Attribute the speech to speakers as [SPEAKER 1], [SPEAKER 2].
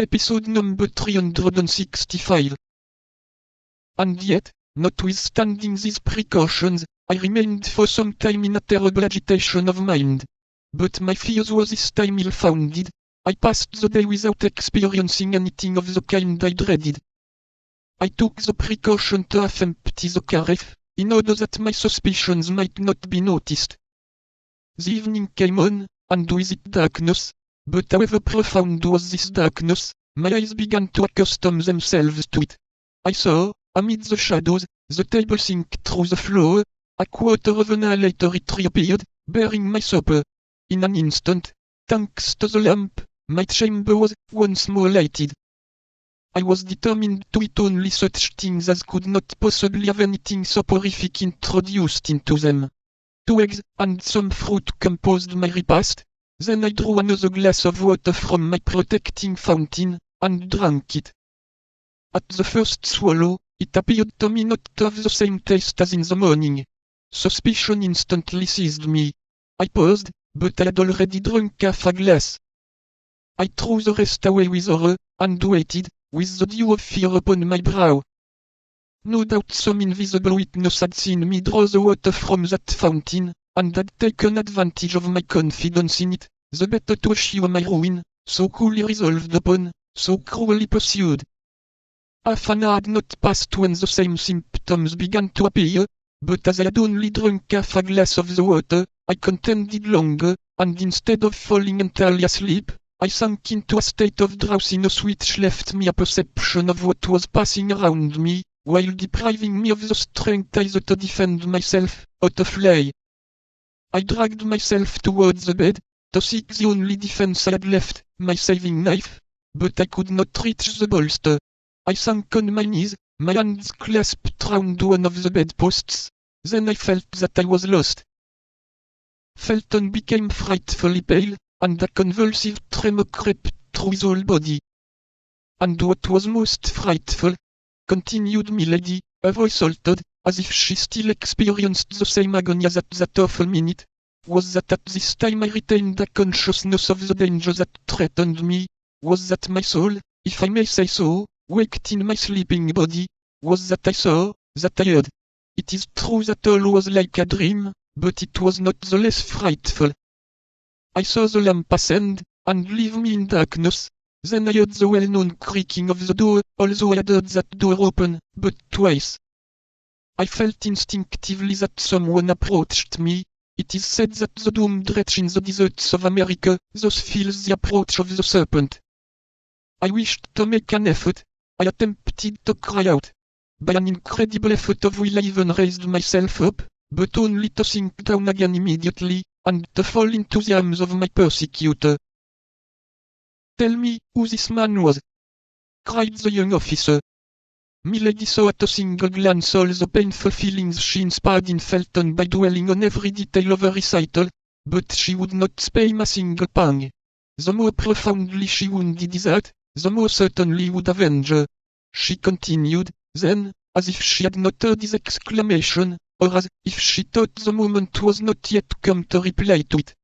[SPEAKER 1] Episode number 365. And yet, notwithstanding these precautions, I remained for some time in a terrible agitation of mind. But my fears were this time ill-founded. I passed the day without experiencing anything of the kind I dreaded. I took the precaution to half empty the carafe, in order that my suspicions might not be noticed. The evening came on, and with it darkness. But however profound was this darkness, my eyes began to accustom themselves to it. I saw, amid the shadows, the table sink through the floor. A quarter of an hour later it reappeared, bearing my supper. In an instant, thanks to the lamp, my chamber was once more lighted. I was determined to eat only such things as could not possibly have anything soporific introduced into them. 2 eggs and some fruit composed my repast. Then I drew another glass of water from my protecting fountain, and drank it. At the first swallow, it appeared to me not to have the same taste as in the morning. Suspicion instantly seized me. I paused, but I had already drunk half a glass. I threw the rest away with horror, and waited, with the dew of fear upon my brow. No doubt some invisible witness had seen me draw the water from that fountain, and had taken advantage of my confidence in it, the better to assure my ruin, so coolly resolved upon, so cruelly pursued. Half an hour had not passed when the same symptoms began to appear, but as I had only drunk half a glass of the water, I contended longer, and instead of falling entirely asleep, I sank into a state of drowsiness which left me a perception of what was passing around me, while depriving me of the strength either to defend myself, or to fly. I dragged myself towards the bed, to seek the only defense I had left, my saving knife, but I could not reach the bolster. I sank on my knees, my hands clasped round one of the bedposts. Then I felt that I was lost. Felton became frightfully pale, and a convulsive tremor crept through his whole body. And what was most frightful, continued Milady, her voice altered, as if she still experienced the same agony as at that awful minute, was that at this time I retained a consciousness of the danger that threatened me, was that my soul, if I may say so, waked in my sleeping body, was that I saw, that I heard. It is true that all was like a dream, but it was not the less frightful. I saw the lamp ascend, and leave me in darkness. Then I heard the well-known creaking of the door, although I had heard that door open, but twice. I felt instinctively that someone approached me. It is said that the doomed wretch in the deserts of America thus feels the approach of the serpent. I wished to make an effort. I attempted to cry out. By an incredible effort of will I even raised myself up, but only to sink down again immediately, and to fall into the arms of my persecutor. "Tell me who this man was," cried the young officer. Milady saw at a single glance all the painful feelings she inspired in Felton by dwelling on every detail of her recital, but she would not spare him a single pang. The more profoundly she wounded his heart, the more certainly he would avenge her. She continued, then, as if she had not heard his exclamation, or as if she thought the moment was not yet come to reply to it.